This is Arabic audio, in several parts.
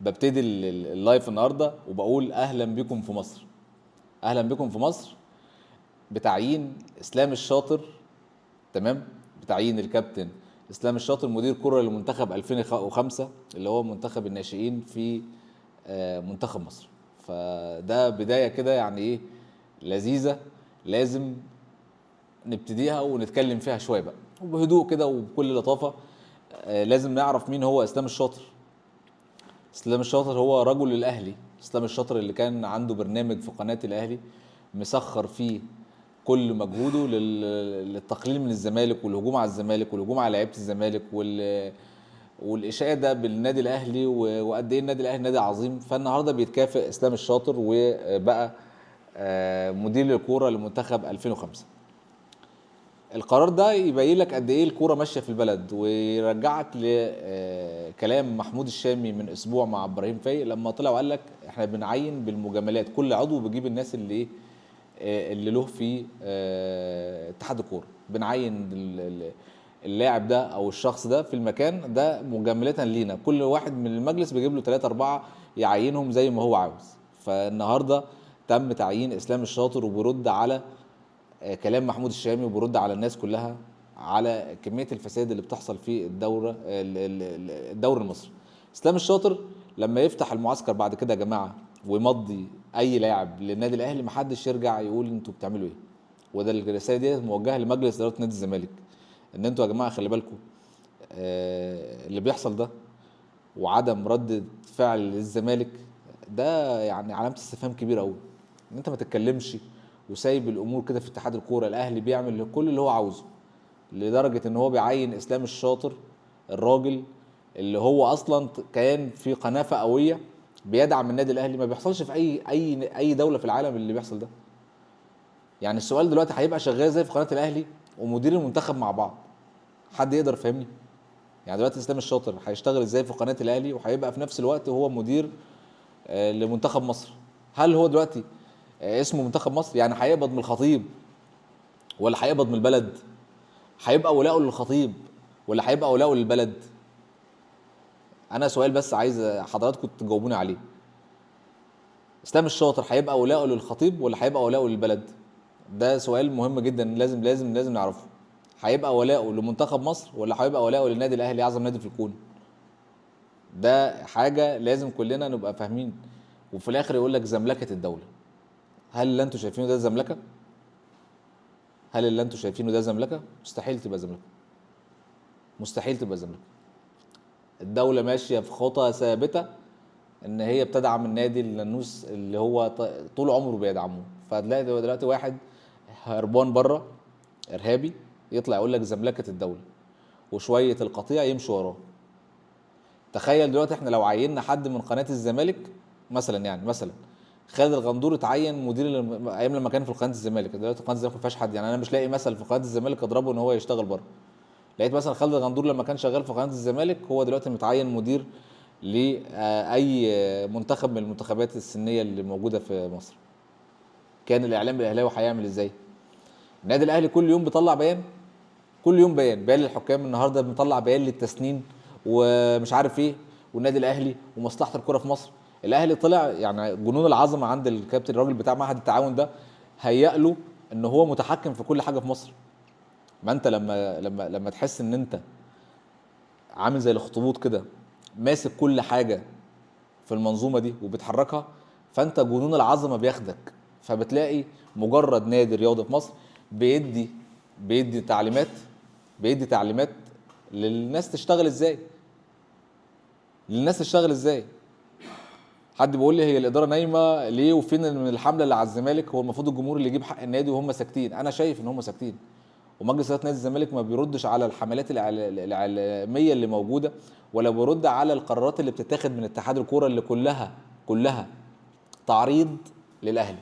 ببتدي اللايف النهارده وبقول اهلا بكم في مصر. اهلا بكم في مصر بتعيين اسلام الشاطر. تمام. بتعيين الكابتن اسلام الشاطر مدير كرة لمنتخب 2005 اللي هو منتخب الناشئين في منتخب مصر. فده بداية كده يعني ايه لذيذة، لازم نبتديها ونتكلم فيها شوية بقى وبهدوء كده وبكل لطافة. لازم نعرف مين هو اسلام الشاطر. اسلام الشاطر هو رجل الاهلي. اسلام الشاطر اللي كان عنده برنامج في قناة الاهلي مسخر فيه كل مجهوده للتقليل من الزمالك والهجوم على الزمالك والهجوم على لعيبه الزمالك والاشاده بالنادي الاهلي وقد ايه النادي الاهلي نادي عظيم. فالنهارده بيتكافئ اسلام الشاطر وبقى مدير الكوره لمنتخب 2005. القرار ده يبين لك قد ايه الكوره ماشيه في البلد، ويرجعك لكلام محمود الشامي من اسبوع مع ابراهيم فايق لما طلع وقال لك احنا بنعين بالمجاملات، كل عضو بيجيب الناس اللي ايه اللي له في اتحاد الكوره، بنعين اللاعب ده او الشخص ده في المكان ده مجاملة لينا، كل واحد من المجلس بيجيب له 3 4 يعينهم زي ما هو عاوز. فالنهارده تم تعيين اسلام الشاطر وبيرد على كلام محمود الشامي وبيرد على الناس كلها على كميه الفساد اللي بتحصل في الدوري المصري. اسلام الشاطر لما يفتح المعسكر بعد كده يا جماعه ويمضي اي لاعب للنادي الاهلي محدش يرجع يقول انتوا بتعملوا ايه. وده الرساله دي موجهه لمجلس اداره نادي الزمالك، ان انتوا يا جماعه خلي بالكم اللي بيحصل ده وعدم رد فعل الزمالك ده يعني علامه استفهام كبيره قوي. ان انت ما تتكلمش وسايب الامور كده في اتحاد الكوره. الاهلي بيعمل كل اللي هو عاوزه لدرجه ان هو بيعين اسلام الشاطر، الراجل اللي هو اصلا كان في قناه فئويه بيدعم النادي الاهلي. ما بيحصلش في اي دوله في العالم اللي بيحصل ده. يعني السؤال دلوقتي هيبقى شغال زي في قناه الاهلي ومدير المنتخب مع بعض؟ حد يقدر يفهمني؟ يعني دلوقتي اسلام الشاطر هيشتغل ازاي في قناه الاهلي وهيبقى في نفس الوقت هو مدير لمنتخب مصر؟ هل هو دلوقتي اسمه منتخب مصر؟ يعني هيقبض من الخطيب ولا هيقبض من البلد؟ هيبقى ولاؤه للخطيب ولا هيبقى ولاؤه للبلد؟ انا سؤال بس عايز حضراتكم تجاوبوني عليه. اسلام الشاطر هيبقى ولاؤه للخطيب ولا هيبقى ولاؤه للبلد؟ ده سؤال مهم جدا، لازم نعرفه. هيبقى ولاؤه لمنتخب مصر ولا هيبقى ولاؤه للنادي الاهلي اعظم نادي في الكون؟ ده حاجه لازم كلنا نبقى فاهمين. وفي الاخر يقول لك زملكه الدوله. هل اللي انتوا شايفينه ده زملكه؟ هل اللي انتوا شايفينه ده زملكه؟ مستحيل تبقى زملكه. مستحيل تبقى زملكه. الدوله ماشيه في خطى ثابته ان هي بتدعم النادي النانوس اللي هو طول عمره بيدعمه. فهتلاقي دلوقتي واحد هربان بره ارهابي يطلع يقول لك زملكه الدوله وشويه القطيع يمشي وراه. تخيل دلوقتي احنا لو عيننا حد من قناه الزمالك مثلا، يعني مثلا خالد الغندور اتعين مدير ايام لما كان في قناه الزمالك. دلوقتي قناه الزمالك ما فيهاش حد، يعني انا مش لاقي مثل في قناه الزمالك اضربه ان هو يشتغل بره. لقيت مثلا خالد الغندور لما كان شغال في قناه الزمالك هو دلوقتي متعين مدير لاي منتخب من المنتخبات السنيه اللي موجوده في مصر. كان الاعلام الاهلاوي هيعمل ازاي؟ النادي الاهلي كل يوم بيطلع بيان، كل يوم بيان للحكام. النهارده بنطلع بيان للتسنين ومش عارف ايه، والنادي الاهلي ومصلحه الكره في مصر. الاهلي طلع يعني جنون العظمه عند الكابتن الراجل بتاع معهد التعاون ده هيأ له ان هو متحكم في كل حاجه في مصر. ما انت لما تحس ان انت عامل زي الاخطبوط كده ماسك كل حاجه في المنظومه دي وبتحركها، فانت جنون العظمه بياخدك. فبتلاقي مجرد نادي رياضي في مصر بيدي بيدي تعليمات بيدي تعليمات للناس تشتغل ازاي. للناس تشتغل ازاي. حد بيقول لي هي الاداره نايمه ليه وفين من الحمله اللي على الزمالك؟ هو المفروض الجمهور اللي يجيب حق النادي وهم ساكتين. انا شايف ان هم ساكتين، ومجلس اداره نادي الزمالك ما بيردش على الحملات الاعلاميه اللي موجوده، ولا بيرد على القرارات اللي بتتاخد من اتحاد الكوره اللي كلها تعريض للاهلي.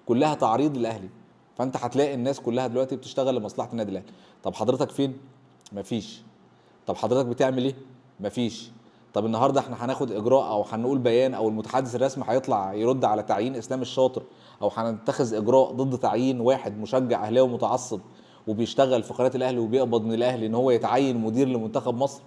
كلها تعريض للاهلي. فانت هتلاقي الناس كلها دلوقتي بتشتغل لمصلحه النادي الاهلي. طب حضرتك فين؟ مفيش. طب حضرتك بتعمل ايه؟ مفيش. طب النهارده احنا هناخد اجراء او هنقول بيان او المتحدث الرسمي هيطلع يرد على تعيين اسلام الشاطر، او هنتخذ اجراء ضد تعيين واحد مشجع اهلاوي متعصب وبيشتغل في قناه الاهلي وبيقبض من الاهلي ان هو يتعين مدير لمنتخب مصر؟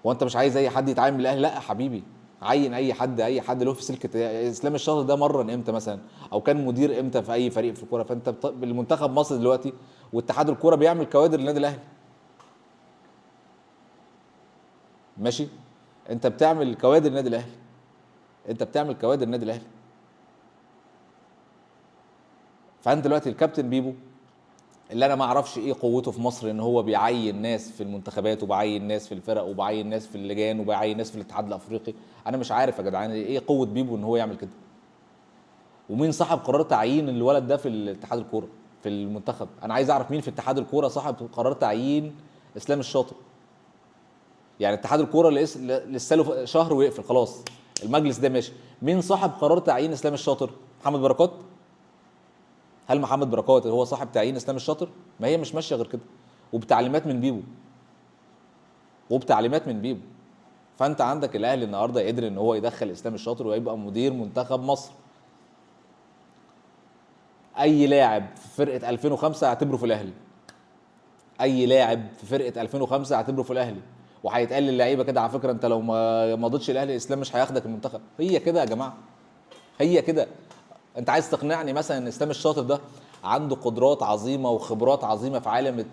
هو انت مش عايز اي حد يتعامل من الاهلي؟ لا يا حبيبي، عين اي حد، اي حد له في سلك. اسلام الشاطر ده مرن امتى مثلا، او كان مدير امتى في اي فريق في الكوره؟ فانت المنتخب مصر دلوقتي واتحاد الكوره بيعمل كوادر للنادي الاهلي. ماشي، انت بتعمل كوادر النادي الاهلي، انت بتعمل كوادر النادي الاهلي. فانت دلوقتي الكابتن بيبو اللي انا ما اعرفش ايه قوته في مصر، ان هو بيعين ناس في المنتخبات وبيعين ناس في الفرق وبيعين ناس في اللجان وبيعين ناس في الاتحاد الافريقي. انا مش عارف يا جدعان ايه قوه بيبو ان هو يعمل كده. ومين صاحب قرار تعيين الولد ده في الاتحاد الكوره في المنتخب؟ انا عايز اعرف مين في اتحاد الكوره صاحب قرار تعيين اسلام الشاطر. يعني اتحاد الكوره لسه له شهر ويقفل خلاص، المجلس ده ماشي. مين صاحب قرار تعيين اسلام الشاطر؟ محمد بركات؟ هل محمد بركات هو صاحب تعيين اسلام الشاطر؟ ما هي مش ماشيه غير كده، وبتعليمات من بيبو، وبتعليمات من بيبو. فانت عندك الاهلي النهارده قدر ان هو يدخل اسلام الشاطر ويبقى مدير منتخب مصر. اي لاعب في فرقه 2005 اعتبره في الاهلي، اي لاعب في فرقه 2005 اعتبره في الاهلي. وهيتقال للعيبه كده على فكره انت لو ما مضيتش الاهلي اسلام مش هياخدك المنتخب. هي كده يا جماعه، هي كده. انت عايز تقنعني مثلا ان اسلام الشاطر ده عنده قدرات عظيمه وخبرات عظيمه في عالم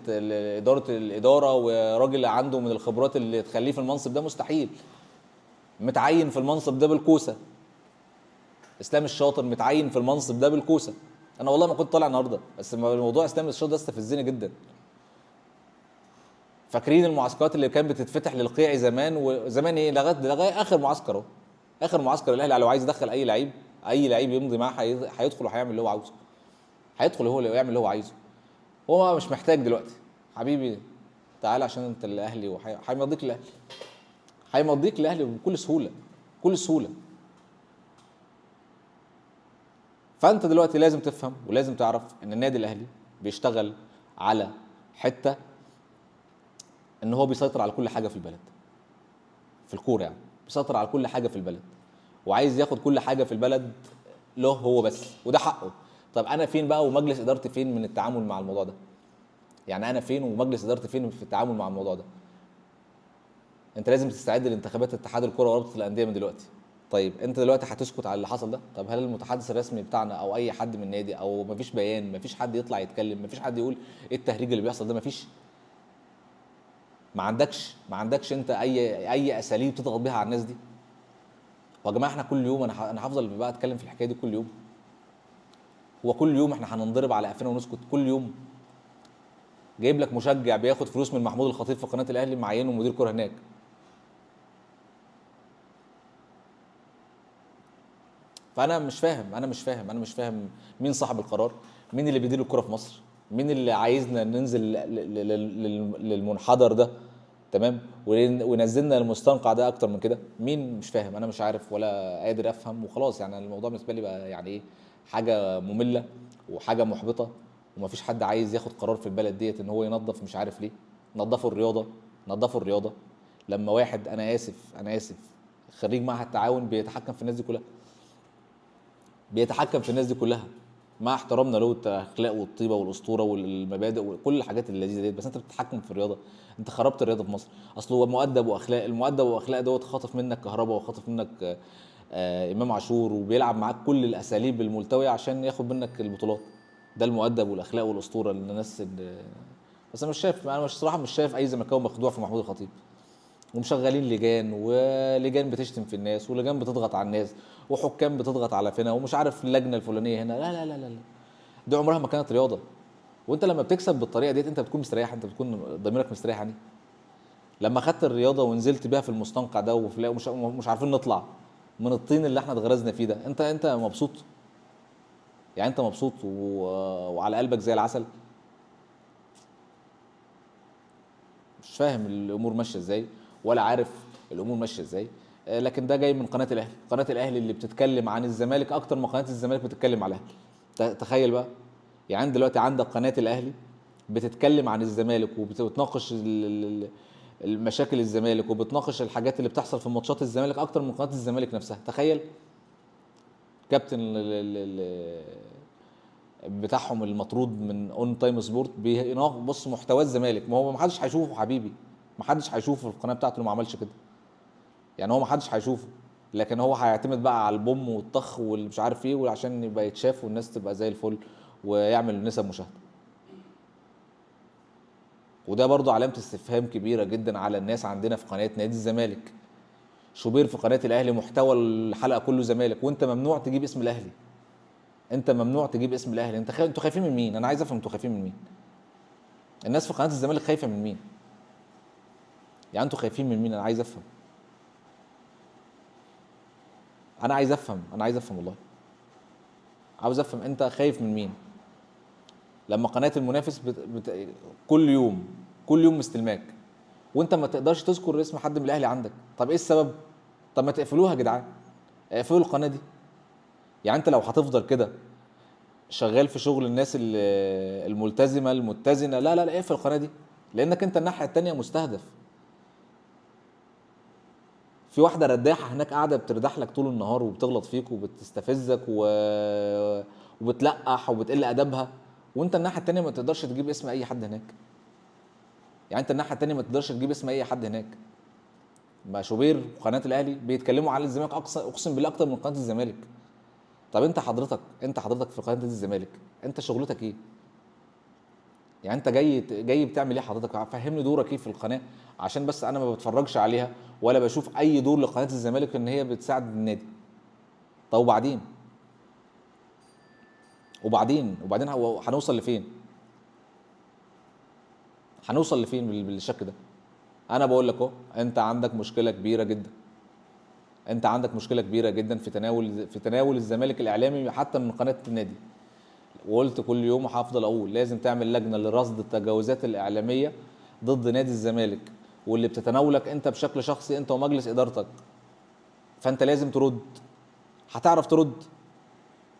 الاداره وراجل عنده من الخبرات اللي تخليه في المنصب ده؟ مستحيل. متعين في المنصب ده بالكوسه، اسلام الشاطر متعين في المنصب ده بالكوسه. انا والله ما كنت طالع النهارده، بس موضوع اسلام الشاطر ده استفزني جدا. فاكرين المعسكرات اللي كانت بتتفتح للقيعي زمان؟ وزمان ايه، لغايه اخر معسكر اهو، اخر معسكر الاهلي لو عايز يدخل اي لعيب، اي لعيب يمضي معاه هيدخل وهيعمل اللي هو عاوزه، هيدخل هو اللي يعمل اللي هو عايزه. هو مش محتاج دلوقتي حبيبي، تعال عشان انت الاهلي، وهيمضيك الاهلي، هيمضيك الاهلي بكل سهوله، بكل سهوله. فانت دلوقتي لازم تفهم ولازم تعرف ان النادي الاهلي بيشتغل على حته ان هو بيسيطر على كل حاجه في البلد، في الكوره يعني بيسيطر على كل حاجه في البلد، وعايز ياخد كل حاجه في البلد له هو بس، وده حقه. طب انا فين بقى ومجلس ادارتي فين من التعامل مع الموضوع ده؟ يعني انا فين ومجلس ادارتي فين في التعامل مع الموضوع ده؟ انت لازم تستعد لانتخابات اتحاد الكره ورابطه الانديه من دلوقتي. طيب انت دلوقتي هتسكت على اللي حصل ده؟ طب هل المتحدث الرسمي بتاعنا او اي حد من النادي، او مفيش بيان، مفيش حد يطلع يتكلم، مفيش حد يقول ايه التهريج اللي بيحصل ده؟ مفيش. ما عندكش انت اي اساليب تضغط بيها على الناس دي؟ ويا جماعه احنا كل يوم، انا هفضل بقى اتكلم في الحكايه دي كل يوم؟ هو كل يوم احنا هننضرب على قفانا ونسكت كل يوم؟ جايب لك مشجع بياخد فلوس من محمود الخطيب في قناه الاهلي معينه مدير كوره هناك. فانا مش فاهم مين صاحب القرار، مين اللي بيدير الكوره في مصر، مين اللي عايزنا ننزل للمنحدر ده، تمام، ونزلنا المستنقع ده اكتر من كده؟ مين؟ مش فاهم، انا مش عارف ولا قادر افهم وخلاص. يعني الموضوع بالنسبه لي بقى يعني ايه، حاجه ممله وحاجه محبطه، ومفيش حد عايز ياخد قرار في البلد ديت ان هو ينظف. مش عارف ليه نظفوا الرياضه، نظفوا الرياضه لما واحد، انا اسف خريج معهد التعاون بيتحكم في الناس دي كلها، بيتحكم في الناس دي كلها، مع احترامنا له الاخلاق والطيبه والاسطوره والمبادئ وكل الحاجات اللذيذه ديت، بس انت بتتحكم في الرياضه، انت خربت الرياضه في مصر. اصل هو مؤدب واخلاق، المؤدب واخلاق دوت خاطف منك كهربا وخاطف منك امام عاشور، وبيلعب معاك كل الاساليب الملتويه عشان ياخد منك البطولات. ده المؤدب والاخلاق والاسطوره للناس بس انا مش شايف، انا مش صراحه مش شايف اي زملكاوي مخدوع في محمود الخطيب. ومشغلين لجان، ولجان بتشتم في الناس، ولجان بتضغط على الناس، وحكام بتضغط على فينا، ومش عارف اللجنه الفلانيه هنا. لا لا لا لا لا، دي عمرها ما كانت رياضه. وانت لما بتكسب بالطريقه ديت انت بتكون مستريح، انت بتكون ضميرك مستريح. يعني لما خدت الرياضه ونزلت بيها في المستنقع ده ومش عارفين نطلع من الطين اللي احنا اتغرزنا فيه ده، انت مبسوط؟ يعني انت مبسوط وعلى قلبك زي العسل؟ مش فاهم الامور ماشيه ازاي، ولا عارف الامور ماشيه ازاي. لكن ده جاي من قناه الاهلي، قناه الاهلي اللي بتتكلم عن الزمالك اكتر ما قناه الزمالك بتتكلم على الاهلي. تخيل بقى. يعني دلوقتي عندك قناه الاهلي بتتكلم عن الزمالك وبتناقش المشاكل الزمالك، وبتناقش الحاجات اللي بتحصل في ماتشات الزمالك اكتر من قناه الزمالك نفسها. تخيل. كابتن بتاعهم المطرود من اون تايم سبورت بص محتوى الزمالك، ما هو ما حدش هيشوفه حبيبي، محدش هيشوفه في القناه بتاعته لو ما عملش كده. يعني هو محدش هيشوفه، لكن هو هيعتمد بقى على البوم والطخ واللي مش عارف ايه، وعشان يبقى يتشاف والناس تبقى زي الفل ويعمل نسب مشاهده. وده برضو علامه استفهام كبيره جدا على الناس عندنا في قناه نادي الزمالك. شوبير في قناه الاهلي محتوى الحلقه كله زمالك، وانت ممنوع تجيب اسم الاهلي. انت ممنوع تجيب اسم الاهلي. انتوا خايفين من مين؟ انا عايز افهم انتوا خايفين من مين. الناس في قناه الزمالك خايفه من مين؟ يعني انتوا خايفين من مين؟ انا عايز افهم. انا عايز افهم والله. عاوز افهم انت خايف من مين لما قناه المنافس كل يوم مستلماك، وانت ما تقدرش تذكر اسم حد من الاهلي عندك. طب ايه السبب؟ طب ما تقفلوها يا جدعان، اقفلوا القناه دي. يعني انت لو هتفضل كده شغال في شغل الناس الملتزمه المتزنه، لا لا لا، اقفل القناه دي، لانك انت الناحيه التانيه مستهدف. في واحده رداحه هناك قاعده بتردح لك طول النهار وبتغلط فيك وبتستفزك وبتلقح وبتقل ادبها، وانت الناحيه التانيه ما تقدرش تجيب اسم اي حد هناك. يعني انت الناحيه التانيه ما تقدرش تجيب اسم اي حد هناك. ما شوبير وقناه الاهلي بيتكلموا على الزمالك اقسم بالله اكتر من قناه الزمالك. طب انت حضرتك في قناه نادي الزمالك، انت شغلتك ايه؟ يعني انت جاي بتعمل ايه حضرتك؟ فهمني دورك ايه في القناه، عشان بس انا ما بتفرجش عليها ولا بشوف اي دور لقناه الزمالك ان هي بتساعد النادي. طب وبعدين هنوصل لفين؟ هنوصل لفين بالشكل ده؟ انا بقول لك اهو، انت عندك مشكله كبيره جدا. انت عندك مشكله كبيره جدا في تناول الزمالك الاعلامي حتى من قناه النادي. وقلت كل يوم وهفضل اقول لازم تعمل لجنه لرصد التجاوزات الاعلاميه ضد نادي الزمالك، واللي بتتناولك انت بشكل شخصي انت ومجلس ادارتك. فانت لازم ترد. هتعرف ترد؟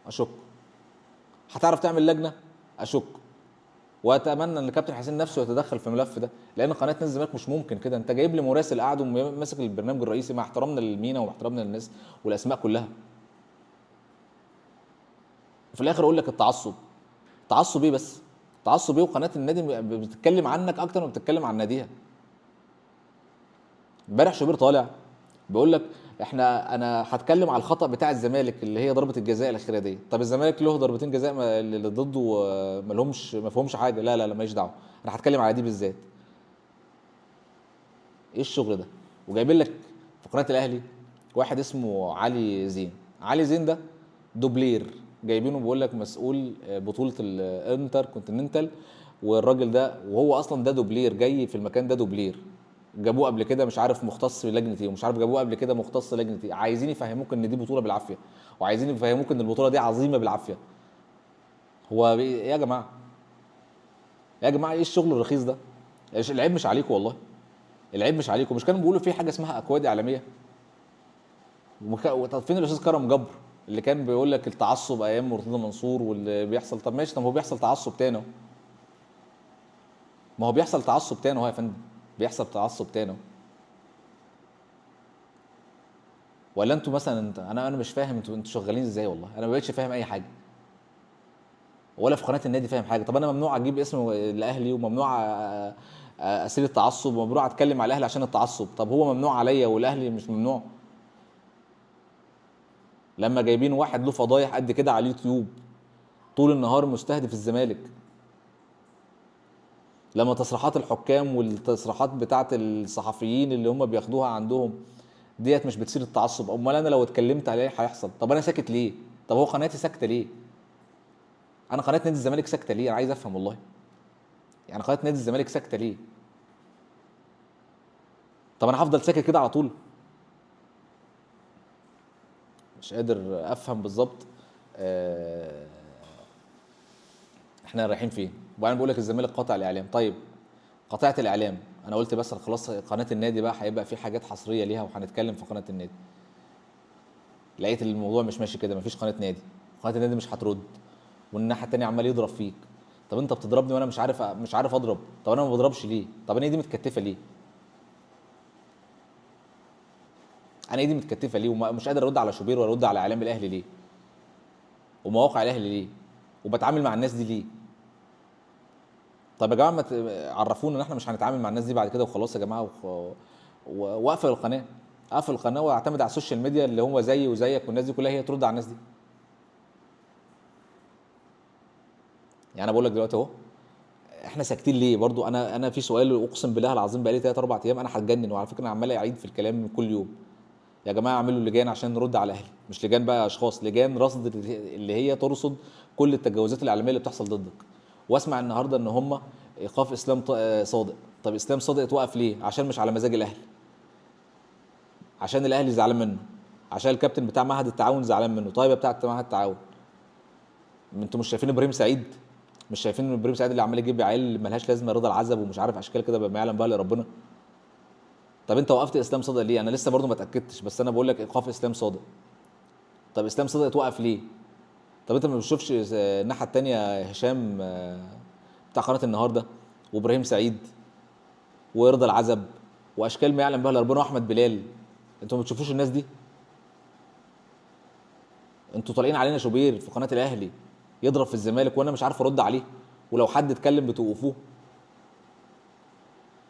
اشك. هتعرف تعمل لجنه؟ اشك. واتمنى ان الكابتن حسين نفسه يتدخل في الملف ده، لان قناه نادي الزمالك مش ممكن كده. انت جايب لي مراسل قاعد وماسك البرنامج الرئيسي، مع احترامنا للمينا واحترامنا للناس والاسماء كلها، وفي الاخر اقول لك التعصب. تعصب ايه بس؟ تعصب ايه؟ وقناه النادي بتتكلم عنك اكتر ما بتتكلم عن ناديها. امبارح شوبير طالع بيقول لك انا هتكلم على الخطا بتاع الزمالك اللي هي ضربه الجزاء الاخيره دي. طب الزمالك له ضربتين جزاء اللي ضده ما فيهمش حاجه. لا لا لا، ماليش دعوه، انا هتكلم على دي بالذات. ايه الشغل ده؟ وجايبين لك في قناه الاهلي واحد اسمه علي زين. علي زين ده دوبلير، جايبينه بيقول لك مسؤول بطوله الانتر كونتيننتال. والراجل ده وهو اصلا ده دوبلير، جاي في المكان ده دوبلير. جابوه قبل كده مش عارف مختص لجنه ايه، ومش عارف جابوه قبل كده مختص لجنه ايه. عايزين يفهموك ان دي بطوله بالعافيه، وعايزين يفهموك ان البطوله دي عظيمه بالعافيه. ايه يا جماعه؟ يا جماعه ايه الشغل الرخيص ده؟ العيب مش عليكم والله. العيب مش عليكم. مش كانوا بيقولوا في حاجه اسمها اكواد اعلاميه؟ طب فين الاستاذ كرم جبر اللي كان بيقول لك التعصب ايام مرتضى منصور واللي بيحصل؟ طب ماشي، طب هو بيحصل تعصب تاني اهو. ما هو بيحصل تعصب تاني اهو يا فندم. بيحصل تعصب تاني اهو. ولا انتوا مثلا انا مش فاهم انتوا شغالين ازاي والله. انا ما بقتش فاهم اي حاجه، ولا في قناه النادي فاهم حاجه. طب انا ممنوع اجيب اسم الاهلي، وممنوع اسير التعصب، وممنوع اتكلم على الاهلي عشان التعصب. طب هو ممنوع عليا والاهلي مش ممنوع؟ لما جايبين واحد له فضايح قد كده على اليوتيوب طول النهار مستهدف الزمالك، لما تصريحات الحكام والتصريحات بتاعه الصحفيين اللي هم بياخدوها عندهم ديت مش بتصير التعصب؟ امال انا لو اتكلمت عليه هيحصل؟ طب انا ساكت ليه؟ طب هو قناتي ساكته ليه؟ انا قناه نادي الزمالك ساكته ليه؟ انا عايز افهم والله. يعني قناه نادي الزمالك ساكته ليه؟ طب انا هفضل ساكت كده على طول؟ مش قادر افهم بالظبط. آه، احنا رايحين فين؟ وبعدين بقول لك الزمالك قاطع الاعلام. طيب قطعت الاعلام، انا قلت بس خلاص قناه النادي بقى هيبقى في حاجات حصريه ليها وهنتكلم في قناه النادي. لقيت الموضوع مش ماشي كده، مفيش قناه نادي. قناه النادي مش هترد، والناحيه التانيه عمال يضرب فيك. طب انت بتضربني وانا مش عارف اضرب. طب انا ما بضربش ليه؟ طب انا ايدي متكتفه ليه؟ انا ايدي متكتفه ليه ومش قادر ارد على شوبير ولا ارد على اعلام الاهلي ليه؟ ومواقع الاهلي ليه؟ وبتعامل مع الناس دي ليه؟ طب يا جماعه ما عرفونا ان احنا مش هنتعامل مع الناس دي بعد كده وخلاص يا جماعه واقفل القناه، اقفل القناه واعتمد على السوشيال ميديا اللي هو زيي وزيك والناس دي كلها هي ترد على الناس دي. يعني انا بقول لك دلوقتي اهو، احنا ساكتين ليه؟ برضو انا في سؤال اقسم بالله العظيم بقالي 3 4 ايام انا هتجنن، وعلى فكره انا عمال اعيد في الكلام كل يوم. يا جماعه اعملوا لجان عشان نرد على الاهلي، مش لجان بقى اشخاص، لجان رصد اللي هي ترصد كل التجاوزات الاعلاميه اللي بتحصل ضدك. واسمع النهارده ان هم ايقاف اسلام صادق. طب اسلام صادق اتوقف ليه؟ عشان مش على مزاج الاهلي، عشان الاهلي زعلان منه، عشان الكابتن بتاع معهد التعاون زعلان منه. طيب يا بتاع معهد التعاون، انتوا مش شايفين ابراهيم سعيد؟ مش شايفين ان ابراهيم سعيد اللي عمال يجيب عيال اللي ملهاش لازمه، رضا العزب ومش عارف اشكال كده بما يعلم بقى لربنا؟ طب انت وقفت اسلام صادق ليه؟ انا لسه برضو ما اتاكدتش، بس انا بقول لك ايقاف اسلام صادق. طب اسلام صادق اتوقف ليه؟ طب انت ما بتشوفش الناحيه الثانيه هشام بتاع قناه النهارده، وابراهيم سعيد، ورضا العزب، واشكال ما يعلم بها الا ربنا، واحمد بلال؟ انتوا ما بتشوفوش الناس دي؟ انتوا طالعين علينا شوبير في قناه الاهلي يضرب في الزمالك وانا مش عارف ارد عليه، ولو حد اتكلم بتوقفوه.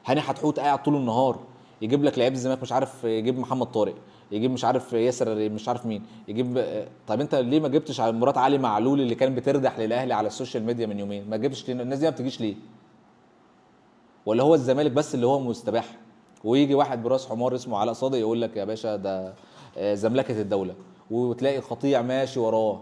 هاني حتحوت قاعد طول النهار يجيب لك لعيب الزمالك، مش عارف يجيب محمد طارق، يجيب مش عارف ياسر مش عارف مين، يجيب طب انت ليه ما جبتش على مرات علي معلول اللي كان بتردح للاهلي على السوشيال ميديا من يومين؟ ما جبتش ليه؟ الناس دي ما بتجيش ليه؟ ولا هو الزمالك بس اللي هو مستباح؟ ويجي واحد براس حمار اسمه علاء صادق يقول لك يا باشا ده زملكه الدوله، وتلاقي قطيع ماشي وراه.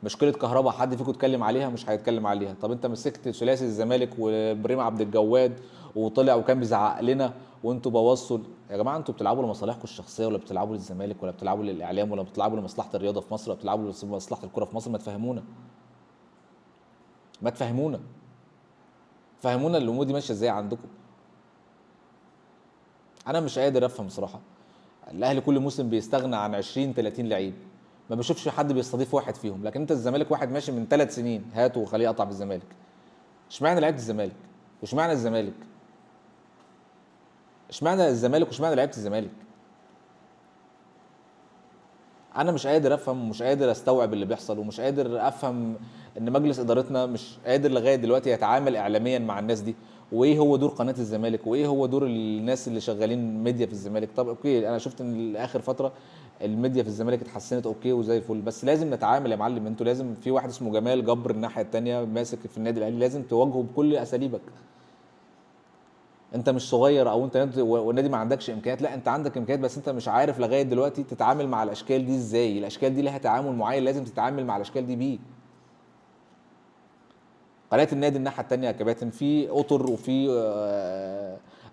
مشكله كهرباء حد فيكم اتكلم عليها؟ مش هيتكلم عليها. طب انت مسكت ثلاثي الزمالك وابراهيم عبد الجواد وطلع وكان بيزعق لنا وانتوا بوظتوا. يا جماعه انتوا بتلعبوا لمصالحكم الشخصيه، ولا بتلعبوا للزمالك، ولا بتلعبوا للاعلام، ولا بتلعبوا لمصلحه الرياضه في مصر، ولا بتلعبوا لمصلحه الكره في مصر؟ ما تفهمونا، ما تفهمونا، فهمونا الامور دي ماشيه ازاي عندكم. انا مش قادر افهم بصراحه. الاهلي كل موسم بيستغنى عن 20 30 لعيب، ما بشوفش حد بيستضيف واحد فيهم. لكن انت الزمالك واحد ماشي من 3 سنين هاته وخليه يقطع في الزمالك. اشمعنى لعيبه الزمالك؟ واشمعنى الزمالك؟ اشمعنى الزمالك واشمعنى لعيبه الزمالك؟ انا مش قادر افهم ومش قادر استوعب اللي بيحصل، ومش قادر افهم ان مجلس ادارتنا مش قادر لغايه دلوقتي يتعامل اعلاميا مع الناس دي. وايه هو دور قناه الزمالك، وايه هو دور الناس اللي شغالين ميديا في الزمالك؟ طب اوكي انا شفت ان اخر فتره الميديا في الزمالك اتحسنت اوكي وزي الفل، بس لازم نتعامل يا معلم. انتوا لازم في واحد اسمه جمال جبر الناحيه الثانيه ماسك في النادي الاهلي، لازم تواجهه بكل اساليبك. انت مش صغير او انت والنادي ما عندكش امكانيات، لا انت عندك امكانيات، بس انت مش عارف لغايه دلوقتي تتعامل مع الاشكال دي ازاي. الاشكال دي لها تعامل معين لازم تتعامل مع الاشكال دي بيه. قناه النادي الناحيه التانيه يا كباتن في اطر وفي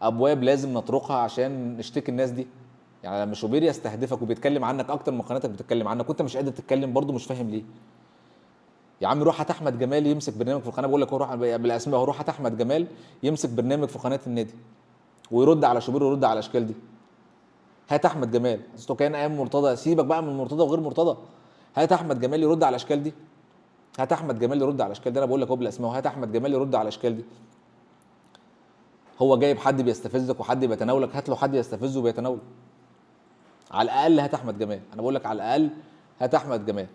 ابواب لازم نطرقها عشان نشتكي الناس دي. يعني لما شوبير يستهدفك وبيتكلم عنك اكتر من قناتك بتتكلم عنك وانت مش قادر تتكلم، برضه مش فاهم ليه. يا عم روح هات احمد جمال يمسك برنامج في القناه، بقول لك هو روح بالاسماء، هو روح هات احمد جمال يمسك برنامج في قناه النادي ويرد على شوبير ويرد على الاشكال دي. هات احمد جمال، اصله كان ايام مرتضى، سيبك بقى من مرتضى وغير مرتضى. هات احمد جمال يرد على الاشكال دي. هات احمد جمال يرد على الاشكال دي، انا بقول لك هو بالاسماء، هات احمد جمال يرد على الاشكال دي. هو جايب حد بيستفزك وحد بيتناولك، هات له حد يستفزه وبيتناوله. على الاقل هات احمد جمال، انا بقول لك على الاقل هات احمد جمال.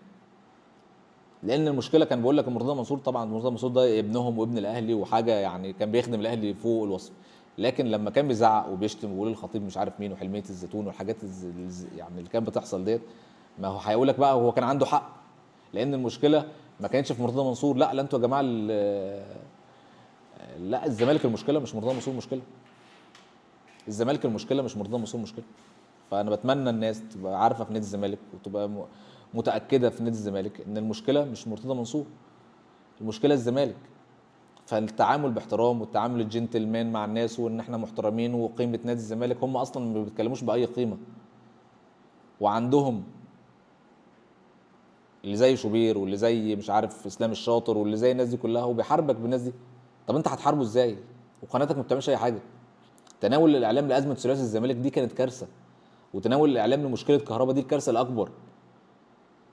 لان المشكله كان بقول لك مرتضى منصور، طبعا مرتضى منصور ده ابنهم وابن الاهلي وحاجه، يعني كان بيخدم الاهلي فوق الوصف. لكن لما كان بيزعق وبيشتم ويقول الخطيب مش عارف مين وحلميه الزيتون والحاجات يعني اللي كانت بتحصل ديت، ما هو هيقول لك بقى هو كان عنده حق. لان المشكله ما كانتش في مرتضى منصور، لا انتوا يا جماعه لا الزمالك المشكله مش مرتضى منصور مشكله. الزمالك المشكله مش مرتضى منصور مشكله. فانا بتمنى الناس تبقى عارفه في نادي الزمالك وتبقى متاكده في نادي الزمالك ان المشكله مش مرتضى منصور، المشكله الزمالك. فالتعامل باحترام والتعامل الجنتلمان مع الناس وان احنا محترمين وقيمه نادي الزمالك، هم اصلا ما بيتكلموش باي قيمه. وعندهم اللي زي شوبير واللي زي مش عارف اسلام الشاطر واللي زي الناس دي كلها وبيحاربك بالناس دي. طب انت هتحاربه ازاي وقناتك ما بتعملش اي حاجه؟ تناول الاعلام لازمه ثلاثي الزمالك دي كانت كارثه، وتناول الاعلام لمشكله كهرباء دي الكارثه الاكبر،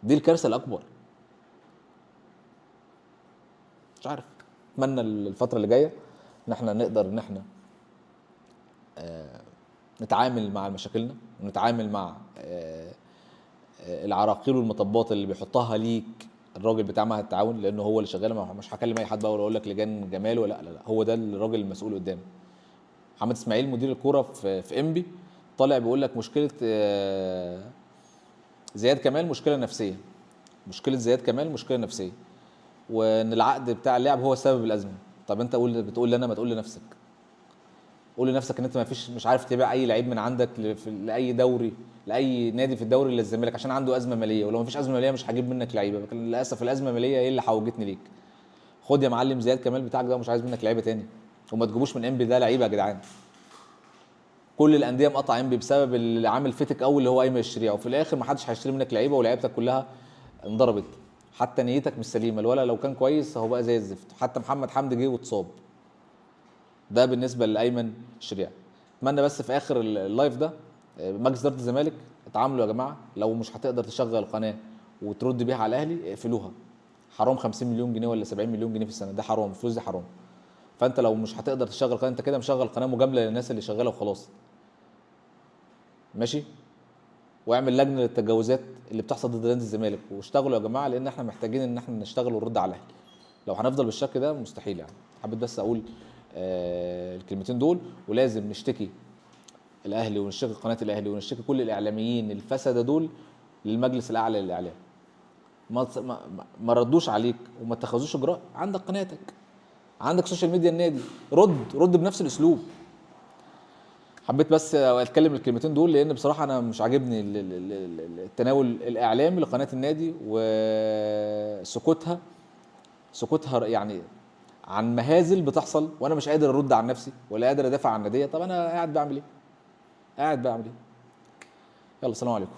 دي الكارثه الاكبر. مش عارف، اتمنى الفتره اللي جايه ان احنا نقدر ان احنا نتعامل مع مشاكلنا ونتعامل مع العراقيل والمطبات اللي بيحطها ليك الراجل بتاع معهد التعاون، لانه هو اللي شغال، مش هكلم اي حد بقى ولا اقول لك لجان جمال ولا لا، هو ده الراجل المسؤول قدامي. محمد اسماعيل مدير الكوره في انبي طالع بيقول لك مشكله زياد كمال مشكله نفسيه، مشكله زياد كمال مشكله نفسيه، وان العقد بتاع اللاعب هو سبب الازمه. طب انت بتقول لي انا، ما تقول لنفسك، قول لنفسك ان انت ما فيش، مش عارف تبيع اي لعيب من عندك لاي دوري، لاي نادي في الدوري الا الزمالك عشان عنده ازمه ماليه، ولو ما فيش ازمه ماليه مش هجيب منك لعيبه، لكن للاسف الازمه الماليه هي اللي حوجتني ليك. خد يا معلم زياد كمال بتاعك ده، مش عايز منك لعيبه تاني، وما تجيبوش من انبي ده لعيبه يا جدعان. كل الانديه مقطع انبي بسبب اللي عامل فتك قوي اللي هو ايمن الشريعه، وفي الاخر ما حدش هيشتري منك لعيبه ولعيبتك كلها انضربت. حتى نيتك مش سليمه، الولا لو كان كويس هو بقى زي الزفت. حتى محمد حمدي جه واتصاب. ده بالنسبه لايمن الشريعه. اتمنى بس في اخر اللايف ده مجلس اداره الزمالك اتعاملوا يا جماعه، لو مش هتقدر تشغل القناه وترد بيها على الاهلي اقفلوها. حرام 50 مليون جنيه ولا 70 مليون جنيه في السنه، ده حرام، الفلوس دي حرام. فانت لو مش هتقدر تشغل قناه، انت كده مشغل قناه مجامله للناس اللي شغاله وخلاص. ماشي. واعمل لجنه للتجاوزات اللي بتحصل ضد نادي الزمالك، واشتغلوا يا جماعه، لان احنا محتاجين ان احنا نشتغل ونرد على الاهلي. لو هنفضل بالشكل ده مستحيل يعني. حبيت بس اقول الكلمتين دول. ولازم نشتكي الاهلي ونشتكي قناه الاهلي ونشتكي كل الاعلاميين الفسده دول للمجلس الاعلى للاعلام. ما ردوش عليك وما اتخذوش اجراء. عندك قناتك، عندك سوشيال ميديا النادي، رد بنفس الاسلوب. حبيت بس اتكلم الكلمتين دول، لان بصراحه انا مش عاجبني التناول الاعلامي لقناه النادي وسكوتها، سكوتها يعني عن مهازل بتحصل، وانا مش قادر ارد عن نفسي ولا قادر ادافع عن الناديه. طب انا قاعد بعمل ايه؟ يلا، السلام عليكم.